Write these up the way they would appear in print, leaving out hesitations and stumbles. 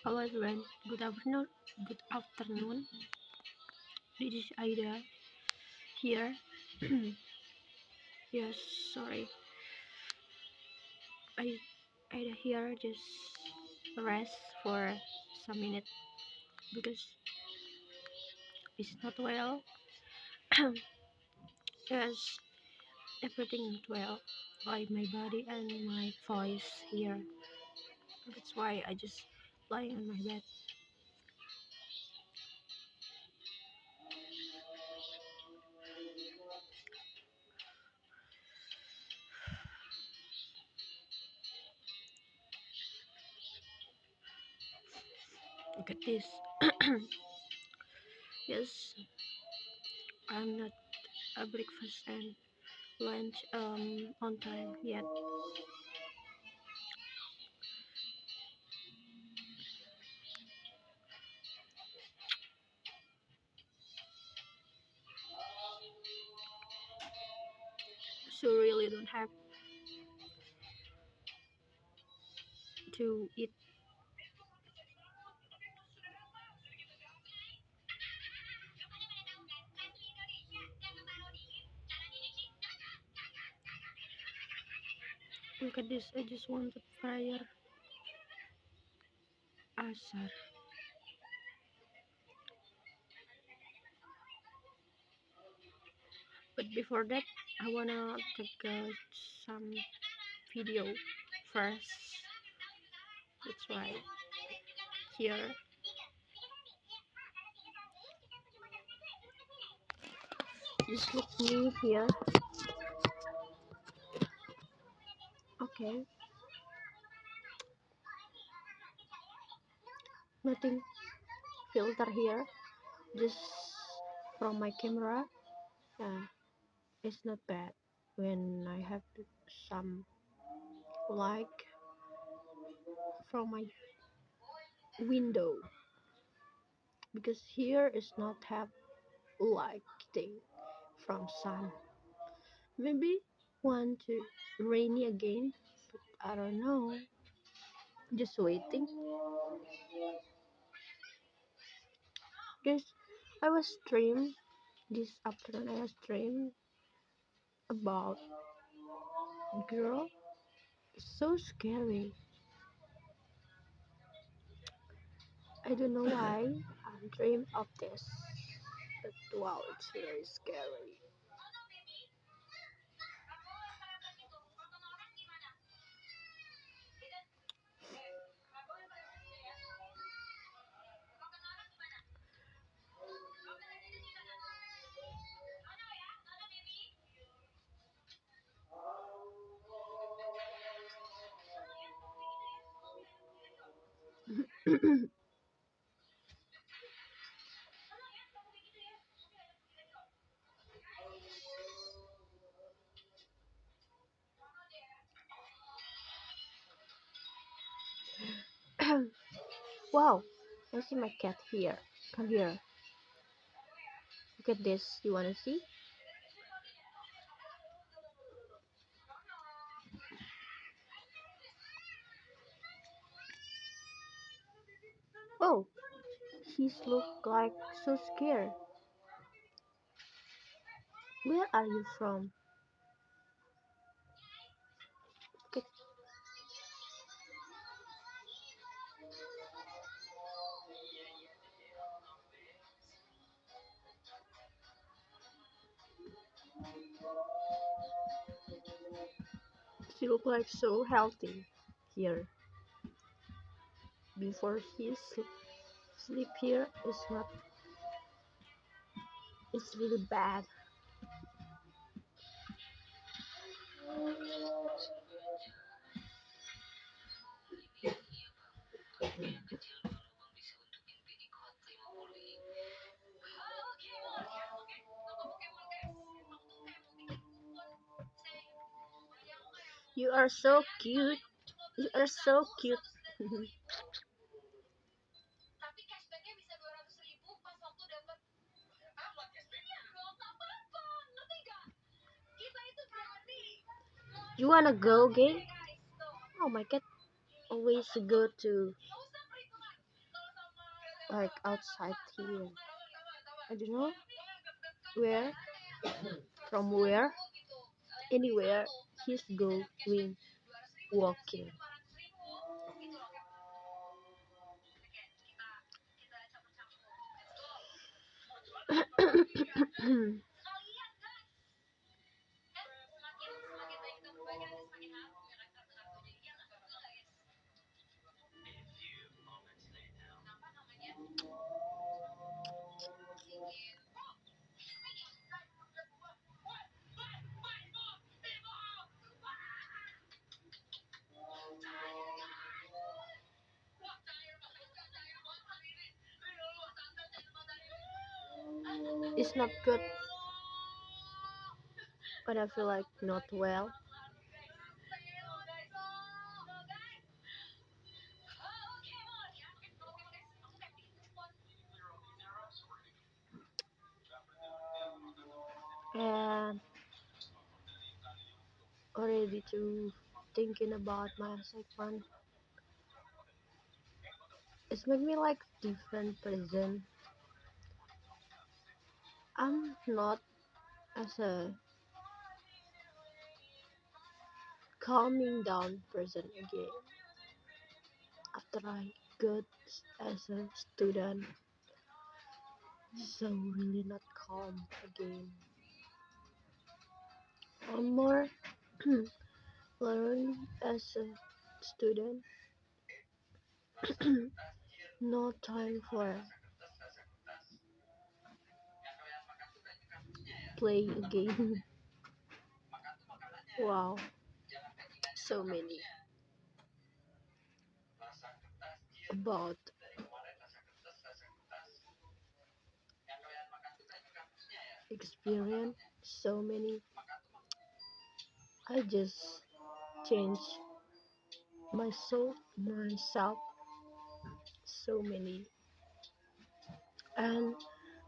Hello everyone, good afternoon. Good afternoon. This is Aida here. Yes, sorry. I Aida here just rest for some minute because it's not well. Yes, everything not well. Like my body and my voice here. That's why I just lying on my bed. Look at this. Yes, I'm not a breakfast and lunch on time yet. So really don't have to eat. Look at this, I just wanted prayer asar. But before that, I wanna take some video first. That's why here. Just look me here. Okay, nothing filter here. Just from my camera. It's not bad when I have some like from my window because here is not have lighting from sun. Maybe want to rainy again, but I don't know. Just waiting. Guys, I was stream this afternoon. I was stream about girl. So scary. I don't know why I dream of this, but wow, it's very scary. Wow, I see my cat here. Come here. Look at this. You wanna see? Oh, he's look like so scared. Where are you from? Look at- She look like so healthy here. Before he sleep here is not. It's really bad. You are so cute. You are so cute. You wanna go, gay? Oh my cat always go to like outside here. I don't know where, from where, anywhere he's going walking. It's not good when I feel like not well. And already to thinking about my segment, it's make me like different person. I'm not as a calming down person again after I got as a student, so really not calm again. I'm more learn as a student. No time for play a game. Wow, so many about experience, so many. I just change myself, so many, and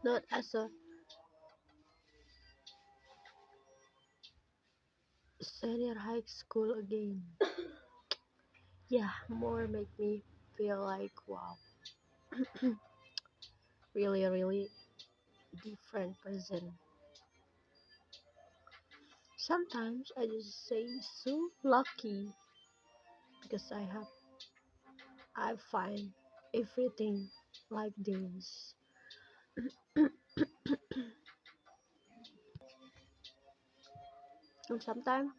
not as a senior high school again. Yeah, more make me feel like wow, really, really different person. Sometimes I just say so lucky because I find everything like this. And sometimes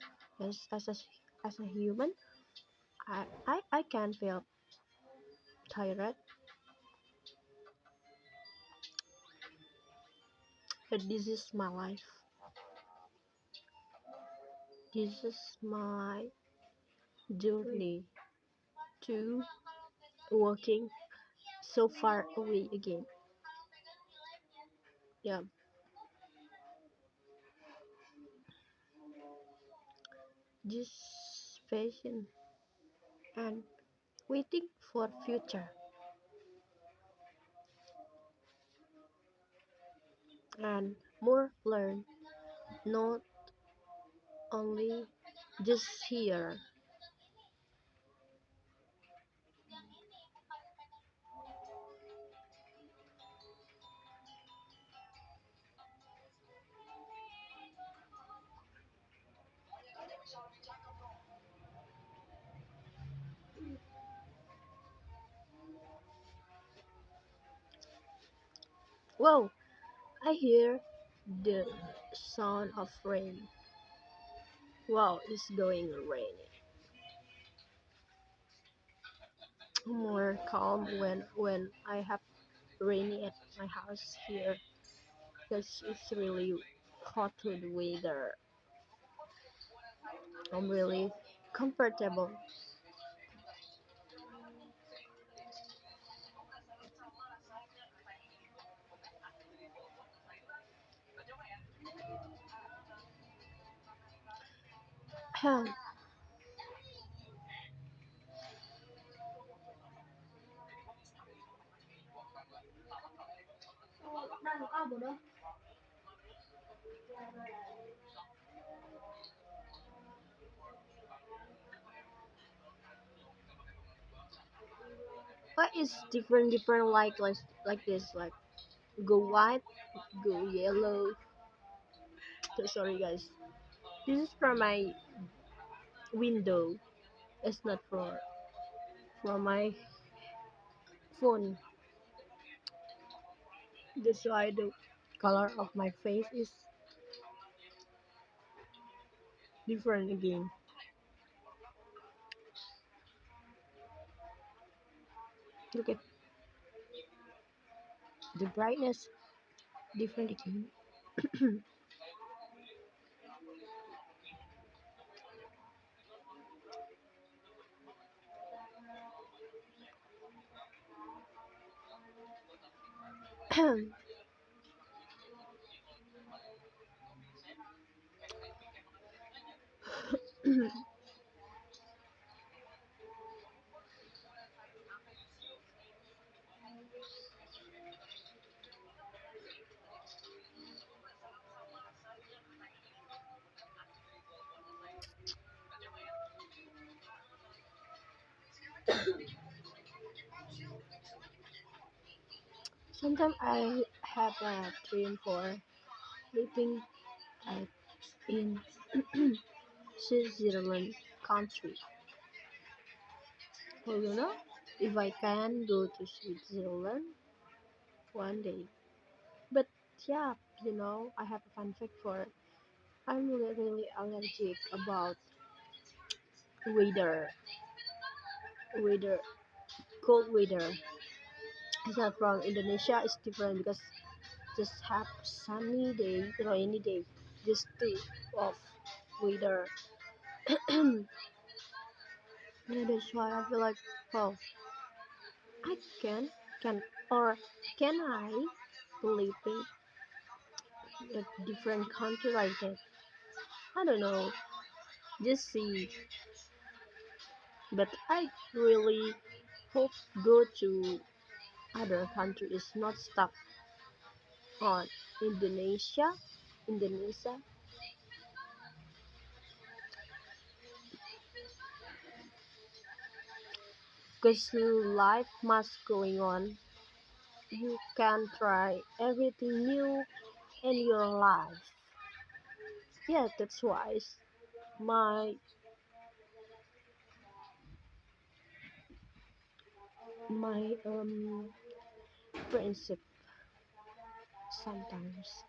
as a human, I can feel tired, but this is my life. This is my journey to walking so far away again. Yeah, just patient and waiting for future and more learn, not only just here. Whoa, I hear the sound of rain. Wow, it's going rainy. More calm when I have rainy at my house here because it's really hot with weather. I'm really comfortable. It's different like this, like go white, go yellow. So sorry guys. This is from my window. It's not for my phone. That's why the color of my face is different again. Look at the brightness different again. Sometimes I have a dream for living at, in Switzerland country. Oh, if I can go to Switzerland one day. But yeah, I have a fun fact for it. I'm really allergic about weather, weather, cold weather. It's not from Indonesia. It's different because just have sunny day, any day, just two of weather. Yeah, that's why I feel like, oh, I can, or can I live in a different country like that? I don't know. Just see. But I really hope go to other countries, not stuck on Indonesia, Indonesia, because life must going on. You can try everything new in your life. Yeah, that's why my my principle sometimes.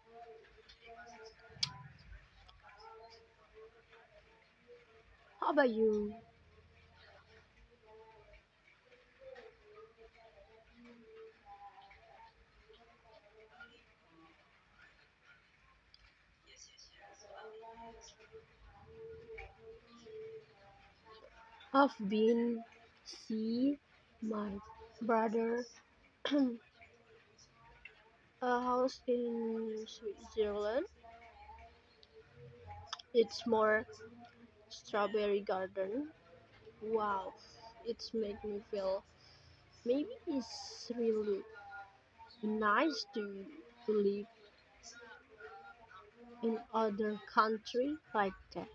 How about you? I've been see my brother a house in Switzerland. It's more strawberry garden. Wow, it's made me feel maybe it's really nice to live in other country like that.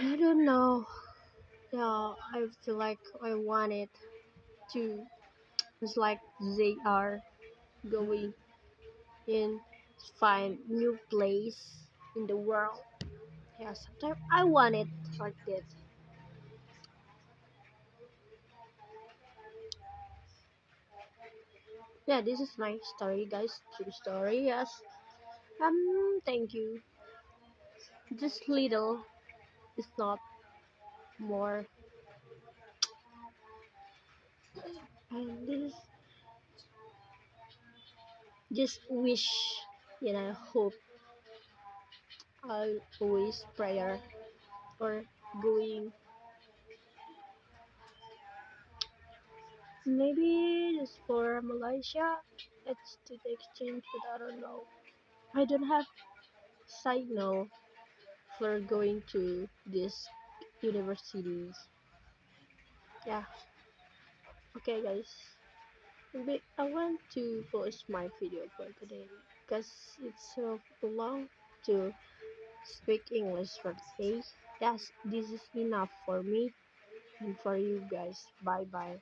I don't know. Yeah, I feel like I wanted to. It's like they are going in find new place in the world. Yeah, sometimes I want it like that. Yeah, this is my story, guys. True story. Yes. Thank you. Just little. It's not more. And this just wish. Hope. I always prayer for going. Maybe just for Malaysia. It's to the exchange, but I don't know. I don't have signal for going to these universities. Yeah. Okay, guys. Maybe I want to post my video for today because it's so long to speak English for today. Yes, this is enough for me. And for you guys, bye bye.